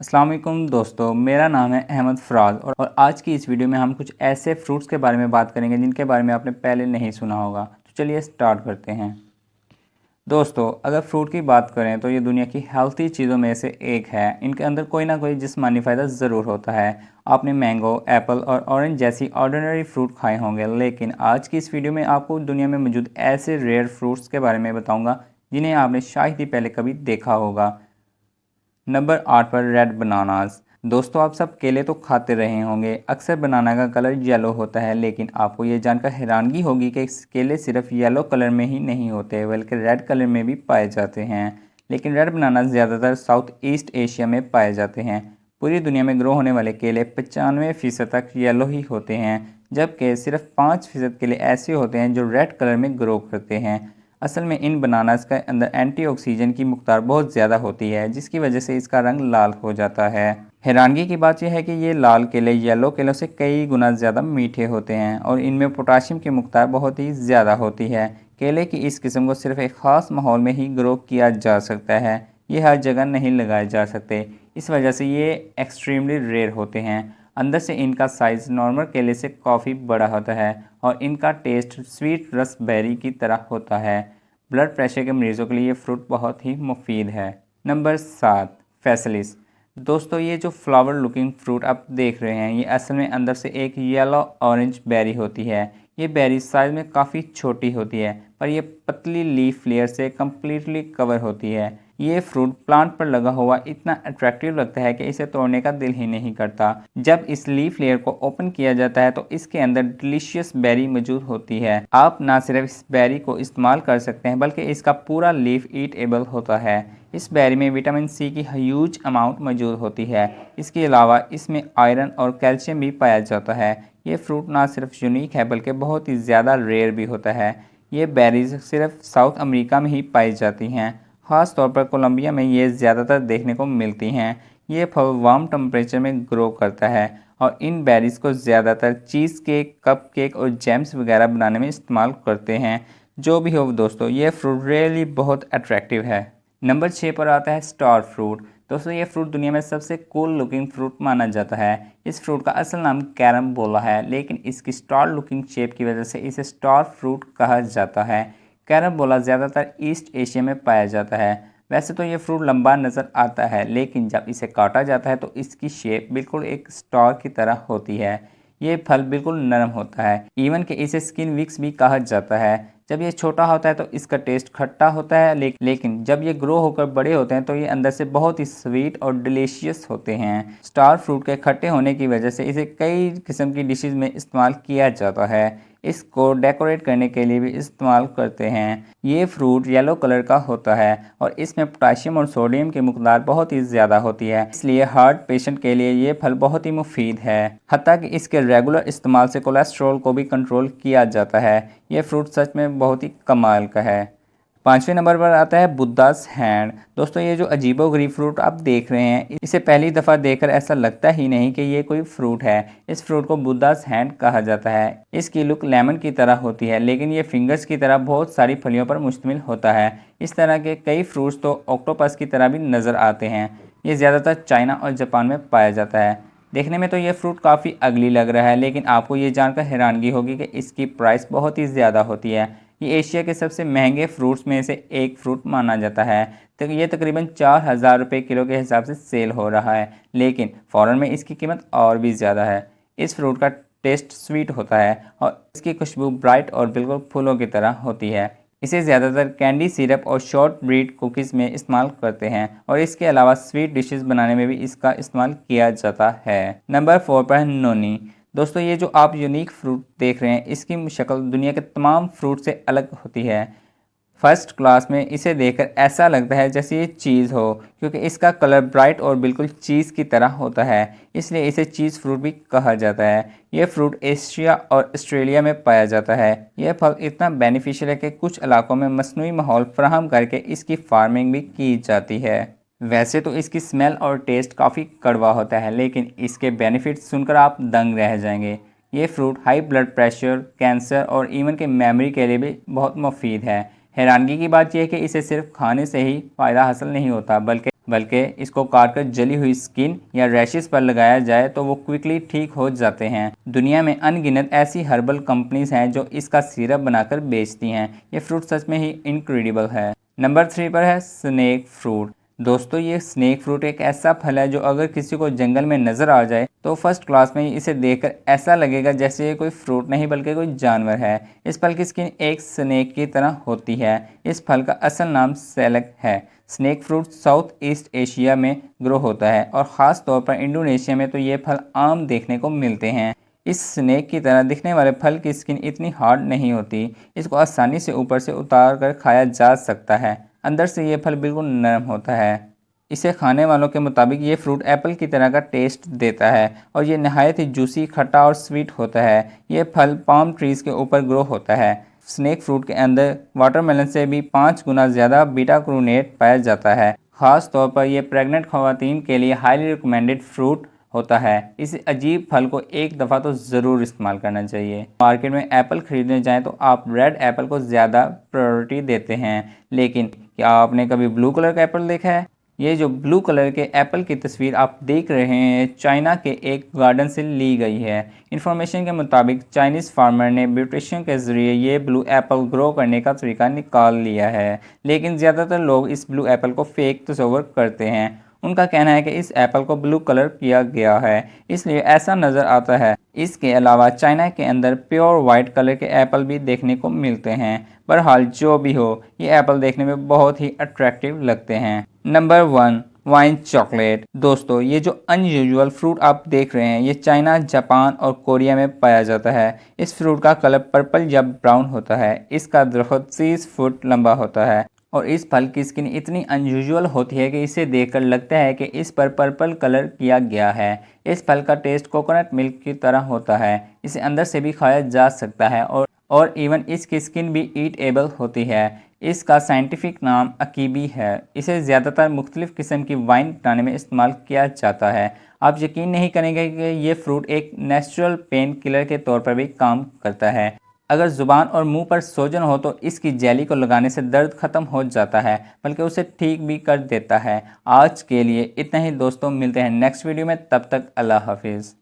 अस्सलाम वालेकुम दोस्तों, मेरा नाम है अहमद फ़राज़ और आज की इस वीडियो में हम कुछ ऐसे फ्रूट्स के बारे में बात करेंगे जिनके बारे में आपने पहले नहीं सुना होगा। तो चलिए स्टार्ट करते हैं। दोस्तों, अगर फ्रूट की बात करें तो ये दुनिया की हेल्थी चीज़ों में से एक है। इनके अंदर कोई ना कोई जिस्मानी फ़ायदा ज़रूर होता है। आपने मैंगो, एप्पल और ऑरेंज जैसी ऑर्डिनरी फ्रूट खाए होंगे, लेकिन आज की इस वीडियो में आपको दुनिया में मौजूद ऐसे रेयर फ्रूट्स के बारे में बताऊँगा जिन्हें आपने शायद ही पहले कभी देखा होगा। नंबर 8 पर रेड बनानास। दोस्तों, आप सब केले तो खाते रहे होंगे। अक्सर बनाना का कलर येलो होता है, लेकिन आपको ये जानकर हैरानगी होगी कि केले सिर्फ येलो कलर में ही नहीं होते बल्कि रेड कलर में भी पाए जाते हैं। लेकिन रेड बनाना ज़्यादातर साउथ ईस्ट एशिया में पाए जाते हैं। पूरी दुनिया में ग्रो होने वाले केले 95% तक येलो ही होते हैं, जबकि सिर्फ 5% केले ऐसे होते हैं जो रेड कलर में ग्रो करते हैं। असल में इन बनानास के अंदर एंटीऑक्सीडेंट की मकदार बहुत ज़्यादा होती है, जिसकी वजह से इसका रंग लाल हो जाता है। हैरानगी की बात यह है कि ये लाल केले येलो केलों से कई गुना ज़्यादा मीठे होते हैं और इनमें पोटाशियम की मकदार बहुत ही ज़्यादा होती है। केले की इस किस्म को सिर्फ एक ख़ास माहौल में ही ग्रो किया जा सकता है। ये हर जगह नहीं लगाए जा सकते, इस वजह से ये एक्सट्रीमली रेयर होते हैं। अंदर से इनका साइज़ नॉर्मल केले से काफ़ी बड़ा होता है और इनका टेस्ट स्वीट रसबेरी की तरह होता है। ब्लड प्रेशर के मरीज़ों के लिए ये फ्रूट बहुत ही मुफीद है। नंबर 7, फैसलिस। दोस्तों, ये जो फ्लावर लुकिंग फ्रूट आप देख रहे हैं, ये असल में अंदर से एक येलो ऑरेंज बेरी होती है। ये बेरी साइज़ में काफ़ी छोटी होती है, पर ये पतली लीफ लेयर से कम्प्लीटली कवर होती है। ये फ्रूट प्लांट पर लगा हुआ इतना अट्रैक्टिव लगता है कि इसे तोड़ने का दिल ही नहीं करता। जब इस लीफ लेयर को ओपन किया जाता है तो इसके अंदर डिलीशियस बेरी मौजूद होती है। आप ना सिर्फ इस बेरी को इस्तेमाल कर सकते हैं बल्कि इसका पूरा लीफ ईटेबल होता है। इस बेरी में विटामिन सी की ह्यूज अमाउंट मौजूद होती है। इसके अलावा इसमें आयरन और कैल्शियम भी पाया जाता है। ये फ्रूट ना सिर्फ यूनिक है बल्कि बहुत ही ज़्यादा रेयर भी होता है। ये बेरीज सिर्फ साउथ अमेरिका में ही पाई जाती हैं। ख़ास तौर पर कोलंबिया में ये ज़्यादातर देखने को मिलती हैं। ये फल वार्म टेम्परेचर में ग्रो करता है और इन बेरीज़ को ज़्यादातर चीज़ केक, कप केक और जैम्स वगैरह बनाने में इस्तेमाल करते हैं। जो भी हो दोस्तों, ये फ्रूट रियली बहुत अट्रैक्टिव है। नंबर 6 पर आता है स्टार फ्रूट। दोस्तों, ये फ्रूट दुनिया में सबसे कूल लुकिंग फ्रूट माना जाता है। इस फ्रूट का असल नाम कैरम्बोला है, लेकिन इसकी स्टार लुकिंग शेप की वजह से इसे स्टार फ्रूट कहा जाता है। कैरम्बोला ज़्यादातर ईस्ट एशिया में पाया जाता है। वैसे तो ये फ्रूट लंबा नज़र आता है, लेकिन जब इसे काटा जाता है तो इसकी शेप बिल्कुल एक स्टार की तरह होती है। ये फल बिल्कुल नरम होता है, इवन कि इसे स्किन विक्स भी कहा जाता है। जब ये छोटा होता है तो इसका टेस्ट खट्टा होता है, लेकिन जब ये ग्रो होकर बड़े होते हैं तो ये अंदर से बहुत ही स्वीट और डिलीशियस होते हैं। स्टार फ्रूट के खट्टे होने की वजह से इसे कई किस्म की डिशेस में इस्तेमाल किया जाता है। इसको डेकोरेट करने के लिए भी इस्तेमाल करते हैं। ये फ्रूट येलो कलर का होता है और इसमें पोटाशियम और सोडियम की मकदार बहुत ही ज़्यादा होती है, इसलिए हार्ट पेशेंट के लिए ये फल बहुत ही मुफीद है। हत्ता कि इसके रेगुलर इस्तेमाल से कोलेस्ट्रॉल को भी कंट्रोल किया जाता है। ये फ्रूट सच में बहुत ही कमाल का है। 5वें नंबर पर आता है बुद्धास हैंड। दोस्तों, ये जो अजीबोगरीब फ्रूट आप देख रहे हैं, इसे पहली दफ़ा देखकर ऐसा लगता ही नहीं कि ये कोई फ्रूट है। इस फ्रूट को बुद्धास हैंड कहा जाता है। इसकी लुक लेमन की तरह होती है, लेकिन ये फिंगर्स की तरह बहुत सारी फलियों पर मुश्तमिल होता है। इस तरह के कई फ्रूट्स तो ऑक्टोपस की तरह भी नज़र आते हैं। ये ज़्यादातर चाइना और जापान में पाया जाता है। देखने में तो ये फ्रूट काफ़ी अगली लग रहा है, लेकिन आपको ये जानकर हैरानगी होगी कि इसकी प्राइस बहुत ही ज़्यादा होती है। ये एशिया के सबसे महंगे फ्रूट्स में से एक फ्रूट माना जाता है। तो ये तकरीबन 4,000 रुपये किलो के हिसाब से सेल हो रहा है, लेकिन फ़ॉरेन में इसकी कीमत और भी ज़्यादा है। इस फ्रूट का टेस्ट स्वीट होता है और इसकी खुशबू ब्राइट और बिल्कुल फूलों की तरह होती है। इसे ज़्यादातर कैंडी सिरप और शॉर्ट ब्रीड कुकीज़ में इस्तेमाल करते हैं और इसके अलावा स्वीट डिशेस बनाने में भी इसका इस्तेमाल किया जाता है। नंबर 4 पर है नोनी। दोस्तों, ये जो आप यूनिक फ्रूट देख रहे हैं, इसकी शक्ल दुनिया के तमाम फ्रूट से अलग होती है। फर्स्ट क्लास में इसे देखकर ऐसा लगता है जैसे ये चीज़ हो, क्योंकि इसका कलर ब्राइट और बिल्कुल चीज़ की तरह होता है, इसलिए इसे चीज़ फ्रूट भी कहा जाता है। यह फ्रूट एशिया और ऑस्ट्रेलिया में पाया जाता है। यह फल इतना बेनिफिशियल है कि कुछ इलाकों में मसनूई माहौल फराहम करके इसकी फार्मिंग भी की जाती है। वैसे तो इसकी स्मेल और टेस्ट काफ़ी कड़वा होता है, लेकिन इसके बेनिफिट्स सुनकर आप दंग रह जाएंगे। ये fruit high blood pressure, cancer और इवन के मेमोरी के लिए भी बहुत मुफीद है। हैरानगी की बात यह है कि इसे सिर्फ खाने से ही फ़ायदा हासिल नहीं होता, बल्कि बल्कि इसको काट कर जली हुई स्किन या रैशेस पर लगाया जाए तो वो क्विकली ठीक हो जाते हैं। दुनिया में अनगिनत ऐसी हर्बल कंपनीज हैं जो इसका सिरप बनाकर बेचती हैं। ये फ्रूट सच में ही इनक्रेडिबल है। नंबर 3 पर है स्नेक फ्रूट। दोस्तों, ये स्नेक फ्रूट एक ऐसा फल है जो अगर किसी को जंगल में नज़र आ जाए तो फर्स्ट क्लास में ही इसे देखकर ऐसा लगेगा जैसे ये कोई फ्रूट नहीं बल्कि कोई जानवर है। इस फल की स्किन एक स्नेक की तरह होती है। इस फल का असल नाम सेलक है। Snake fruit south east Asia में ग्रो होता है और ख़ास तौर पर इंडोनेशिया में तो ये फल आम देखने को मिलते हैं। इस स्नेक की तरह दिखने वाले फल की स्किन इतनी हार्ड नहीं होती। इसको आसानी से ऊपर से उतार कर खाया जा सकता है। अंदर से ये फल बिल्कुल नरम होता है। इसे खाने वालों के मुताबिक ये फ्रूट एप्पल की तरह का टेस्ट देता है और ये नहायत ही जूसी, खट्टा और स्वीट होता है। ये फल पाम ट्रीज़ के ऊपर ग्रो होता है। स्नेक फ्रूट के अंदर वाटरमेलन से भी 5 गुना ज़्यादा बीटा कैरोटीन पाया जाता है। ख़ास तौर पर यह प्रेग्नेंट ख़वातीन के लिए हाईली रिकमेंडेड फ्रूट होता है। इस अजीब फल को एक दफ़ा तो ज़रूर इस्तेमाल करना चाहिए। मार्केट में एप्पल ख़रीदने जाएं तो आप रेड एप्पल को ज़्यादा प्रायोरिटी देते हैं, लेकिन क्या आपने कभी ब्लू कलर का एप्पल देखा है? ये जो ब्लू कलर के एप्पल की तस्वीर आप देख रहे हैं चाइना के एक गार्डन से ली गई है। इन्फॉर्मेशन के मुताबिक चाइनीज़ फार्मर ने ब्यूटेशन के ज़रिए ये ब्लू एप्पल ग्रो करने का तरीका निकाल लिया है, लेकिन ज़्यादातर लोग इस ब्लू एप्पल को फेक तस्वर करते हैं। उनका कहना है कि इस एप्पल को ब्लू कलर किया गया है, इसलिए ऐसा नज़र आता है। इसके अलावा चाइना के अंदर प्योर वाइट कलर के एप्पल भी देखने को मिलते हैं। बहरहाल जो भी हो, ये एप्पल देखने में बहुत ही अट्रैक्टिव लगते हैं। Number 1, wine chocolate. दोस्तों, ये जो अनयूजुअल फ्रूट आप देख रहे हैं ये चाइना, जापान और कोरिया में पाया जाता है। इस फ्रूट का कलर पर्पल या ब्राउन होता है। इसका दरख्त 30 फुट लंबा होता है और इस फल की स्किन इतनी अनयूजुअल होती है कि इसे देखकर लगता है कि इस पर पर्पल कलर किया गया है। इस फल का टेस्ट कोकोनट मिल्क की तरह होता है। इसे अंदर से भी खाया जा सकता है और इवन इसकी स्किन भी ईटेबल होती है। इसका साइंटिफिक नाम अकीबी है। इसे ज़्यादातर मुख्तलिफ़ किस्म की वाइन बनाने में इस्तेमाल किया जाता है। आप यकीन नहीं करेंगे कि ये फ्रूट एक नेचुरल पेन किलर के तौर पर भी काम करता है। अगर ज़ुबान और मुंह पर सोजन हो तो इसकी जेली को लगाने से दर्द ख़त्म हो जाता है, बल्कि उसे ठीक भी कर देता है। आज के लिए इतना ही दोस्तों, मिलते हैं नेक्स्ट वीडियो में। तब तक अल्लाह हाफिज़।